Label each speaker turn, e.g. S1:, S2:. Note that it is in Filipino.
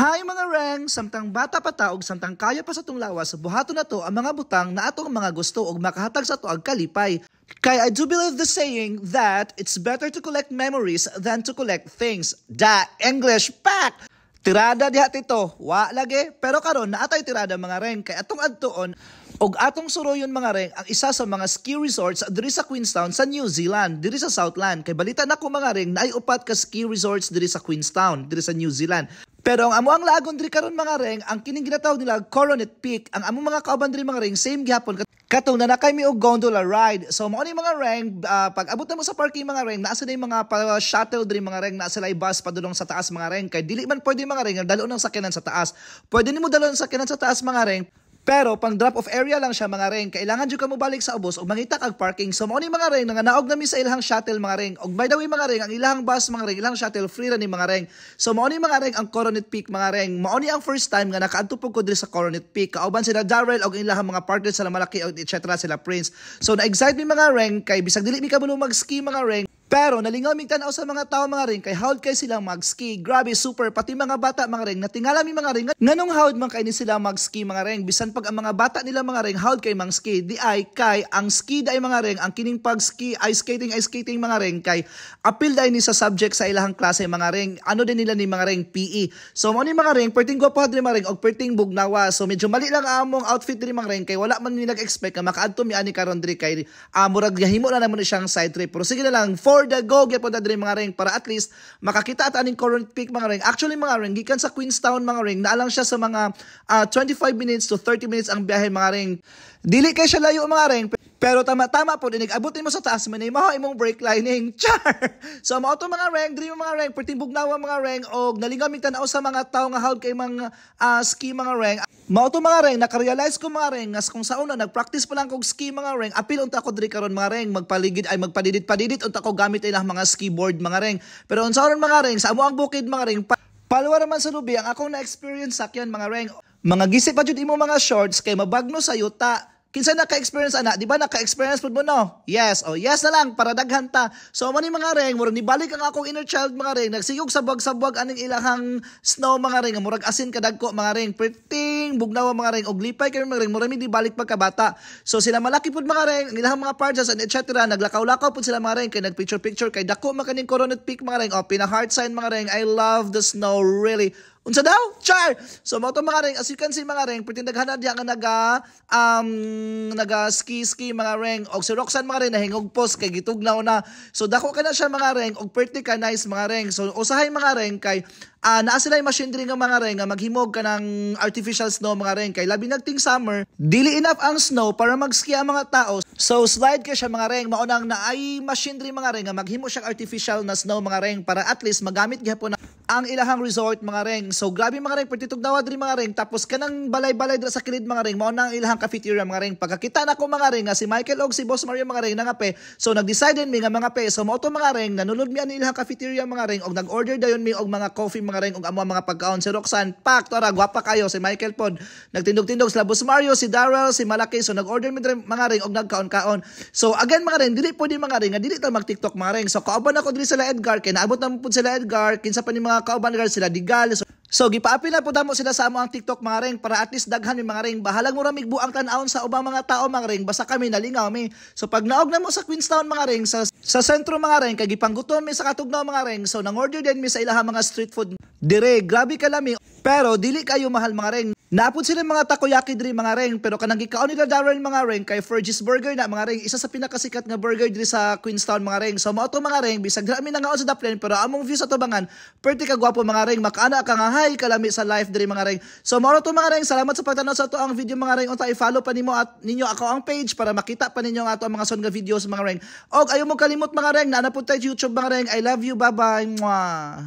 S1: Hi mga reng, samtang bata pa ta og samtang kaya pa sa tong lawas, buhaton na to ang mga butang na atong mga gusto og makahatag sa to ag kalipay. Kaya I do believe the saying that it's better to collect memories than to collect things. Da English pack! Tirada diha tito, wa lagi, pero karon naatay tirada mga reng kay atong adtuon og atong suroyon mga reng ang isa sa mga ski resorts diri sa Queenstown sa New Zealand, diri sa Southland. Kay balita nako mga reng naay upat ka ski resorts diri sa Queenstown, diri sa New Zealand. Pero ang amo ang lagon diri karon mga reng, ang kining ginatawag nila Coronet Peak, ang among mga kauban diri mga reng same gihapon katong nanakay mi og gondola ride. So mao ni mga reng, pag abot na mo sa parking mga reng, naa sila mga shuttle diri mga reng, naa sila bus padulong sa taas mga reng. Kay dili man pwede mga reng dalo ng sakyanan sa taas. Pwede nimo dalo ng sakyanan sa taas mga reng. Pero pang drop off area lang siya mga reng. Kailangan jud ka mo balik sa ubos og mangita kag parking. So mao ni mga reng nga naog na mi sa ilahang shuttle mga reng. Og by the way mga reng, ang ilahang bus mga reng, ilahang shuttle free ra ni mga reng. So mao ni mga reng ang Coronet Peak mga reng. Mao ni ang first time nga nakaadto ko diri sa Coronet Peak. Kauban sila Darrell og ilahang mga partners sila malaki og etc. sila Prince. So na-excite mi mga reng kay bisag dili mi kabalo mag-ski mga reng. Pero nalingaw mig tan-aw sa mga tao mga reng kay hawd kay silang mag-ski. Grabe super pati mga bata mga reng natingala mi mga reng nganong hawd man kay ni sila mag-ski mga reng bisan pag ang mga bata nila mga reng hawd kay mang-ski di ay kay ang ski dai mga reng ang kining pag-ski ice skating mga reng kay apil dai ni sa subject sa ilahang klase mga reng ano din nila ni mga reng PE. So mo ni mga reng perting gwapo diri mga reng og perting bugnawa. So medyo mali lang among outfit diri mga reng kay wala man ni nag-expect nga makaadto mi ani karon diri kay murag gahimo na namon siyang side trip. Pero sige na lang for the go gyapon diri mga reng para at least makakita at aning Coronet Peak mga reng. Actually mga reng gikan sa Queenstown mga reng naa lang siya sa mga 25 minutes to 30 minutes ang biyahe mga reng. Dili kay siya layo mga reng. Pero tama po dinig abutin mo sa taas man mo imong brake lining. Char. So mao to mga reng diri mga reng perting bugnawa mga reng og nalingaw mig tan-aw sa mga tawo nga hawd kay mga ski mga reng. Mao to mga reng naka-realize ko mga reng nga kung sa una nag-practice pa lang kog ski mga reng apil unta ko diri karon mga reng magpaligid ay magpadidit unta ko gamit ilang mga ski board mga reng. Pero unsa ron mga reng sa amo ang bukid mga reng palwa man sa lubi ang akong na-experience sakyan mga reng. Mga gisip pa jud imo mga shorts kay mabagno sa yuta. Kinsa naka-experience ana, di ba naka-experience pud mo no? Yes, oh yes na lang para daghan ta. So man ni mga reng, murag nibalik ang akong inner child mga reng, nagsigog sabwag-sabwag aning ilahang snow mga reng, murag asin kadagko mga reng, perting bugnawa mga reng og lipay kay mga reng, murag mi di balik pagkabata. So sila malaki pud mga reng, ang ilahang mga parjas and etc. naglakaw-lakaw pud sila mga reng kay nagpicture-picture kay dako man kaning Coronet Peak mga reng. Oh, pina heart sign mga reng. I love the snow really. Unsa daw? Char! So mo to mga reng, as you can see mga reng, perting daghana diha nga naga ski mga reng og si Roxanne mga reng nahingog post kay gitugnaw na. So dako kana siya mga reng og perti ka nice mga reng. So usahay mga reng kay naa sila yung machinery nga mga reng nga maghimog ka ng artificial snow mga reng kay labi nagting summer dili enough ang snow para mag-ski ang mga tao. So slide ka siya mga reng maunang naay machinery mga reng nga maghimo siyang artificial na snow mga reng para at least magamit gyapon ang ilahang resort mga reng. So grabe mga reng perti tugnawa diri mga reng tapos kanang balay-balay dira sa kilid mga reng mao na ang ilahang cafeteria mga reng. Pagkakita nako mga reng nga si Michael og si Boss Mario mga reng nangape. So nag-decide mi nga mga pe. So mao to mga reng nanulod mi ani ilahang cafeteria mga reng og nag-order dayon mi og mga coffee mga reng og amo mga pagkaon. Si Roxanne pak tora gwapa kayo, si Michael pod nagtindog-tindog sila Boss Mario, si Darrell, si Malaki. So nag-order mi mga reng og nagkaon-kaon. So again mga reng dili pwede mga reng nga dili ta mag-TikTok mga reng. So kauban ako diri sila Edgar kay naabot na pud sila Edgar kinsa pa ni mga kauban sila Digal. So gipaapil na po damo sila sa amo ang TikTok mga reng para at least daghan mi mga reng bahalag mo ra mig buang tan-awon sa ubang mga tao mga reng basta kami nalingaw mi. So pag naog na mo sa Queenstown mga reng sa sentro mga reng kay gipanggutom mi sa katugnaw mga reng. So nang order din mi sa ilahang mga street food dire grabe kalami pero dili kayo mahal mga reng. Naapod sila mga takoyaki diri mga reng pero kanang gikaon nila Darrell mga reng kay Fergie's Burger na mga reng isa sa pinakasikat nga burger diri sa Queenstown mga reng. So mao to mga reng bisag dira mi nangaon sa Daplin pero among view sa tubangan perti ka gwapo mga reng makaana ka nga hay kalami sa life diri mga reng. So mao to mga reng salamat sa pagtanaw sa to ang video mga reng unta i-follow pa nimo at ninyo ako ang page para makita pa ninyo ang ato ang mga son nga videos mga reng. Og ayo mo kalimot mga reng na napud tay YouTube mga reng. I love you, bye bye. Mwah.